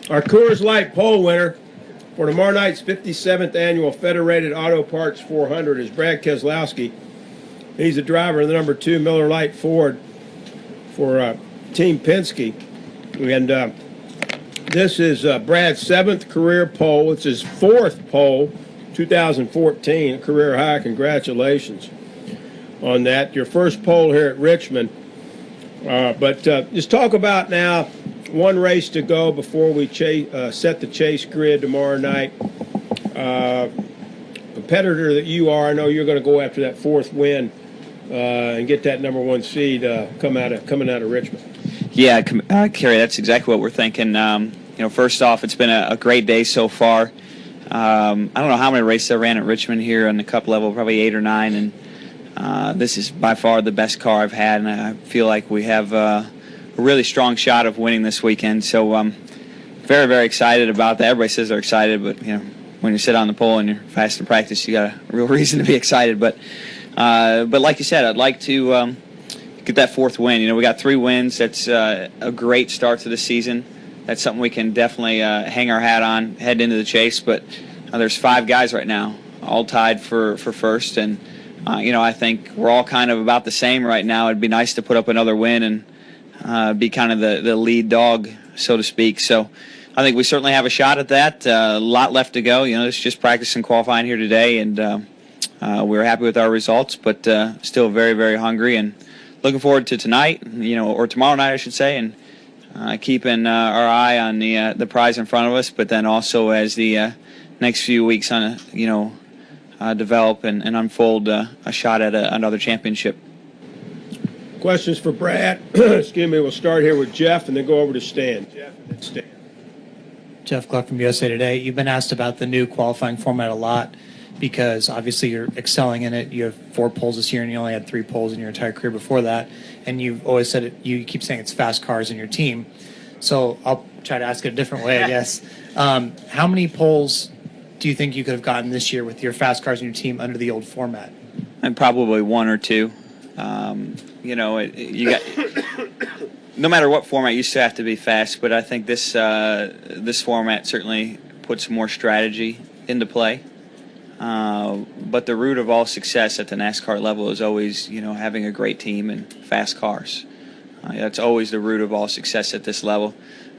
Our Coors Light pole winner for tomorrow night's 57th annual Federated Auto Parts 400 is Brad Keselowski. He's the driver of the number 2 Miller Lite Ford for Team Penske. And this is Brad's 7th career pole. It's his 4th pole, 2014, a career high. Congratulations on that. Your first pole here at Richmond. But just talk about now, one race to go before we set the chase grid tomorrow night. Competitor that you are, I know you're going to go after that 4th win and get that number 1 seed coming out of Richmond. Yeah, Kerry, that's exactly what we're thinking. First off, it's been a great day so far. I don't know how many races I ran at Richmond here on the Cup level, probably 8 or 9, and this is by far the best car I've had, and I feel like we have a really strong shot of winning this weekend. So I'm very, very excited about that. Everybody says they're excited, but when you sit on the pole and you're fast in practice, you got a real reason to be excited. But like you said, I'd like to get that 4th win. We got 3 wins. That's a great start to the season. That's something we can definitely hang our hat on, head into the chase. But there's 5 guys right now, all tied for first, and I think we're all kind of about the same right now. It'd be nice to put up another win and be kind of the lead dog, so to speak. So I think we certainly have a shot at that. A lot left to go. It's just practice and qualifying here today, and we're happy with our results, but still very, very hungry and looking forward to tonight, or tomorrow night, I should say, and keeping our eye on the prize in front of us, but then also as the next few weeks develop and unfold a shot at another championship. Questions for Brad? Excuse me. We'll start here with Jeff and then go over to Stan. Jeff Gluck from USA Today. You've been asked about the new qualifying format a lot because obviously you're excelling in it. You have 4 poles this year and you only had 3 poles in your entire career before that. And you've always said it, you keep saying it's fast cars in your team. So I'll try to ask it a different way, I guess. How many poles do you think you could have gotten this year with your fast cars in your team under the old format? And probably 1 or 2. You got no matter what format, you still have to be fast. But I think this format certainly puts more strategy into play. But the root of all success at the NASCAR level is always, having a great team and fast cars. That's always the root of all success at this level.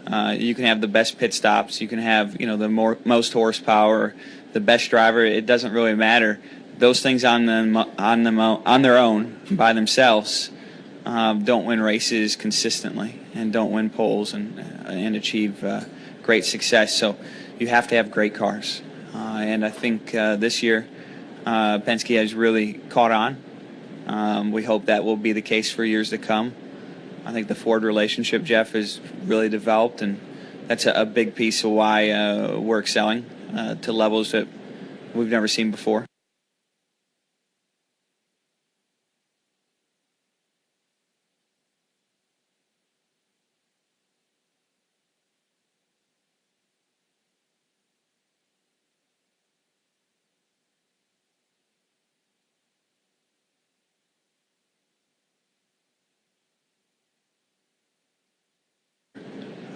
You can have the best pit stops. You can have, the most horsepower, the best driver. It doesn't really matter. Those things on their own by themselves don't win races consistently and don't win poles and achieve great success. So you have to have great cars. And I think this year Penske has really caught on. We hope that will be the case for years to come. I think the Ford relationship, Jeff, has really developed, and that's a big piece of why we're excelling to levels that we've never seen before.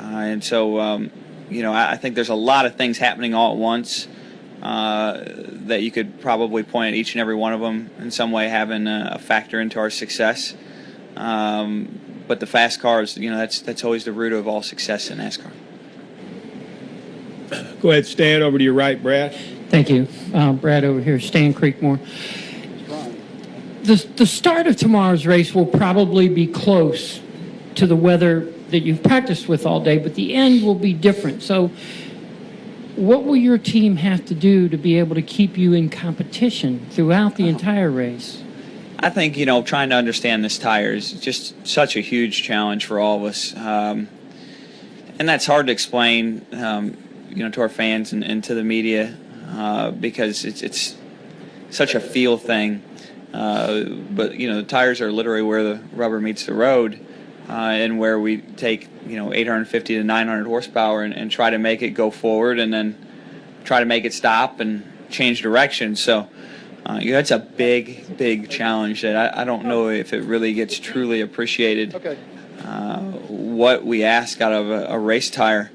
And so, I think there's a lot of things happening all at once that you could probably point at each and every one of them in some way having a factor into our success. But the fast cars, that's always the root of all success in NASCAR. Go ahead, Stan. Over to your right, Brad. Thank you. Brad over here, Stan Creekmore. The start of tomorrow's race will probably be close to the weather that you've practiced with all day, but the end will be different. So what will your team have to do to be able to keep you in competition throughout the entire race? I think, trying to understand this tire is just such a huge challenge for all of us. And that's hard to explain, to our fans and to the media because it's such a feel thing. But, the tires are literally where the rubber meets the road. And where we take 850 to 900 horsepower and try to make it go forward and then try to make it stop and change direction. So that's a big challenge that I don't know if it really gets truly appreciated. What we ask out of a race tire,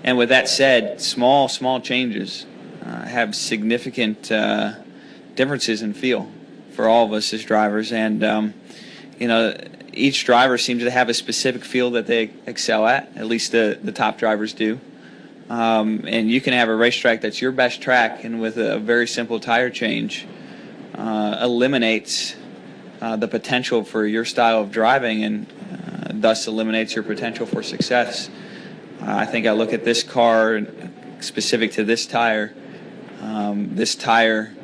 And with that said, small changes have significant differences in feel for all of us as drivers. And, each driver seems to have a specific feel that they excel at least the top drivers do. And you can have a racetrack that's your best track, and with a very simple tire change, eliminates the potential for your style of driving, and thus eliminates your potential for success. I think I look at this car specific to this tire. This tire,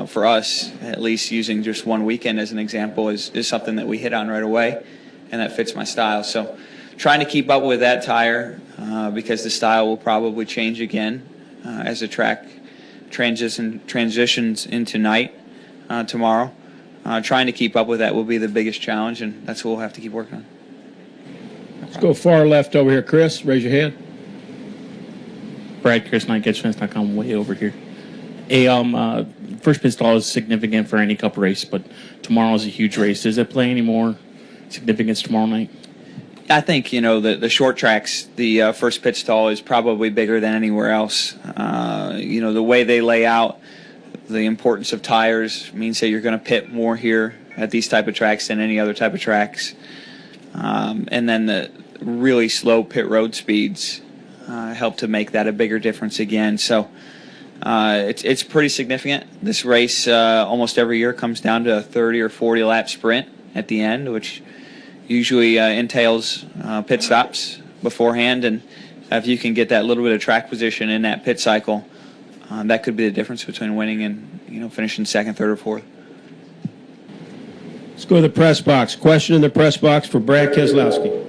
for us, at least using just one weekend as an example, is something that we hit on right away, and that fits my style. So trying to keep up with that tire, because the style will probably change again as the track transitions into night tomorrow. Trying to keep up with that will be the biggest challenge, and that's what we'll have to keep working on. Let's go far left over here. Chris, raise your hand. Brad, Chris, NightGetFence.com, way over here. First pit stall is significant for any Cup race, but tomorrow is a huge race. Does it play any more significance tomorrow night? I think, the short tracks, the first pit stall is probably bigger than anywhere else. The way they lay out, the importance of tires means that you're going to pit more here at these type of tracks than any other type of tracks. And then the really slow pit road speeds help to make that a bigger difference again. So it's pretty significant. This race almost every year comes down to a 30 or 40 lap sprint at the end, which usually entails pit stops beforehand. And if you can get that little bit of track position in that pit cycle, that could be the difference between winning and finishing second, third, or fourth. Let's go to the press box. Question in the press box for Brad Keselowski.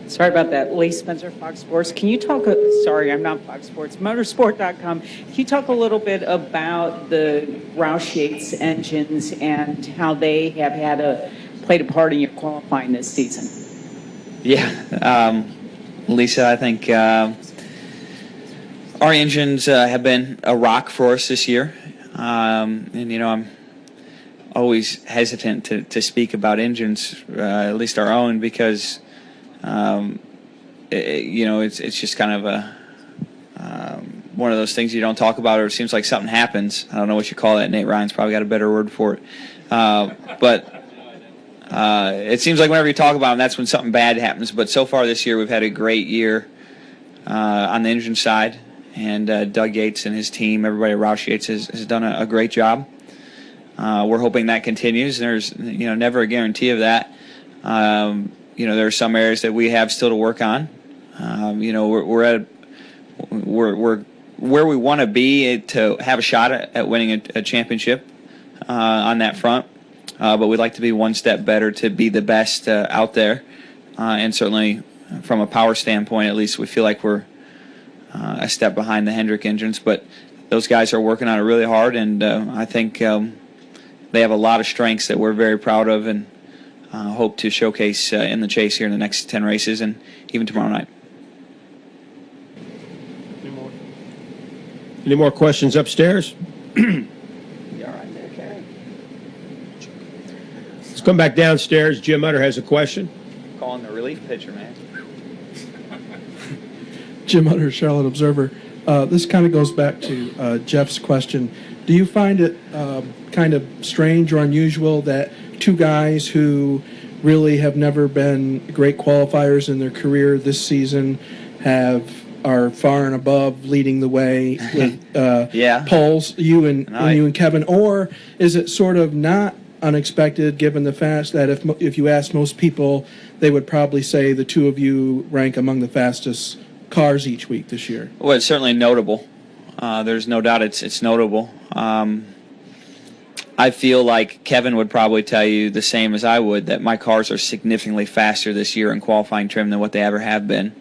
Sorry about that. Lee Spencer, Fox Sports. Can you talk, sorry, I'm not Fox Sports, motorsport.com. Can you talk a little bit about the Roush Yates engines and how they have played a part in your qualifying this season? Yeah. Lisa, I think our engines have been a rock for us this year. I'm always hesitant to speak about engines, at least our own, because it's just kind of one of those things you don't talk about, or it seems like something happens. I don't know what you call that. Nate Ryan's probably got a better word for it. But it seems like whenever you talk about them, that's when something bad happens. But so far this year, we've had a great year on the engine side. And Doug Yates and his team, everybody at Roush Yates has done a great job. We're hoping that continues. There's never a guarantee of that. There are some areas that we have still to work on. We're where we want to be to have a shot at winning a championship on that front. But we'd like to be one step better to be the best out there. And certainly from a power standpoint, at least we feel like we're a step behind the Hendrick engines. But those guys are working on it really hard, and I think they have a lot of strengths that we're very proud of, and hope to showcase in the chase here in the next 10 races and even tomorrow night. Any more questions upstairs? Let's come back downstairs. Jim Utter has a question. Calling the relief pitcher, man. Jim Utter, Charlotte Observer. This kind of goes back to Jeff's question. Do you find it kind of strange or unusual that two guys who really have never been great qualifiers in their career this season are far and above leading the way with polls, you and Kevin? Or is it sort of not unexpected, given the fact that if you ask most people, they would probably say the two of you rank among the fastest cars each week this year? Well, it's certainly notable. There's no doubt it's notable. I feel like Kevin would probably tell you the same as I would, that my cars are significantly faster this year in qualifying trim than what they ever have been.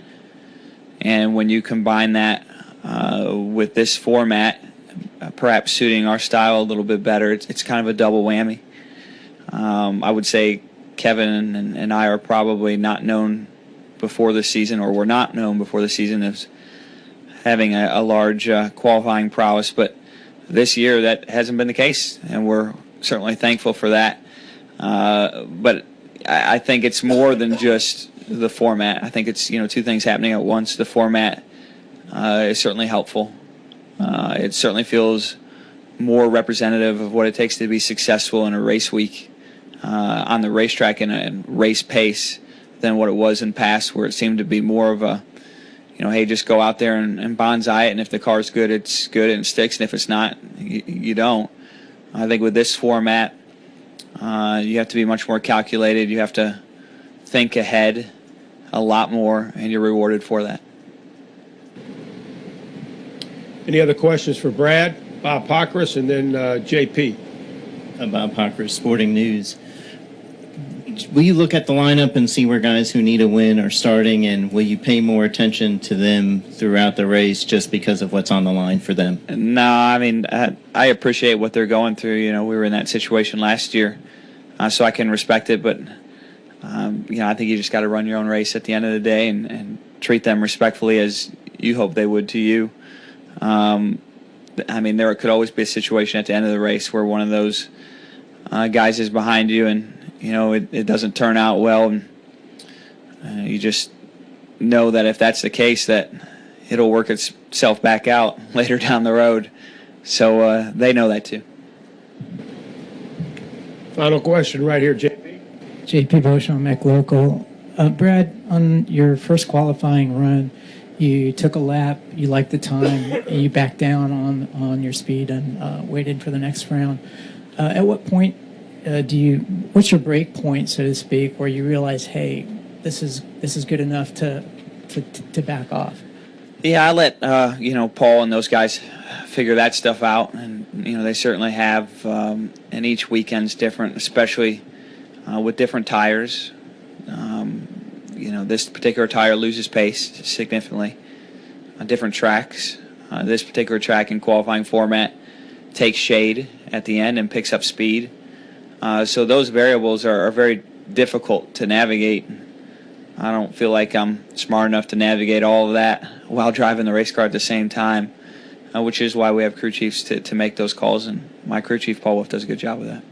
And when you combine that with this format, perhaps suiting our style a little bit better, it's kind of a double whammy. I would say Kevin and I are probably not known before the season, or were not known before the season, as having a large qualifying prowess. But this year that hasn't been the case, and we're certainly thankful for that. But I think it's more than just the format. I think it's two things happening at once. The format is certainly helpful. It certainly feels more representative of what it takes to be successful in a race week on the racetrack and a race pace than what it was in past, where it seemed to be more of a, hey, just go out there and bonsai it, and if the car's good, it's good and it sticks, and if it's not, you don't. I think with this format, you have to be much more calculated. You have to think ahead a lot more, and you're rewarded for that. Any other questions for Brad? Bob Pockris, and then JP. Bob Pockris, Sporting News. Will you look at the lineup and see where guys who need a win are starting, and will you pay more attention to them throughout the race just because of what's on the line for them? No, I mean, I appreciate what they're going through. We were in that situation last year, so I can respect it. But, I think you just got to run your own race at the end of the day and treat them respectfully as you hope they would to you. I mean, there could always be a situation at the end of the race where one of those guys is behind you and, it doesn't turn out well. And you just know that if that's the case, that it'll work itself back out later down the road. So they know that too. Final question right here, JP. JP Beauchamp, Mech Local. Brad, on your first qualifying run, you took a lap, you liked the time, you backed down on your speed and waited for the next round. At what point what's your break point, so to speak, where you realize, hey, this is good enough to back off? Yeah, I let Paul and those guys figure that stuff out, and they certainly have. And each weekend's different, especially with different tires. This particular tire loses pace significantly on different tracks. This particular track in qualifying format takes shade at the end and picks up speed. So those variables are very difficult to navigate. I don't feel like I'm smart enough to navigate all of that while driving the race car at the same time, which is why we have crew chiefs to make those calls, and my crew chief, Paul Wolf, does a good job with that.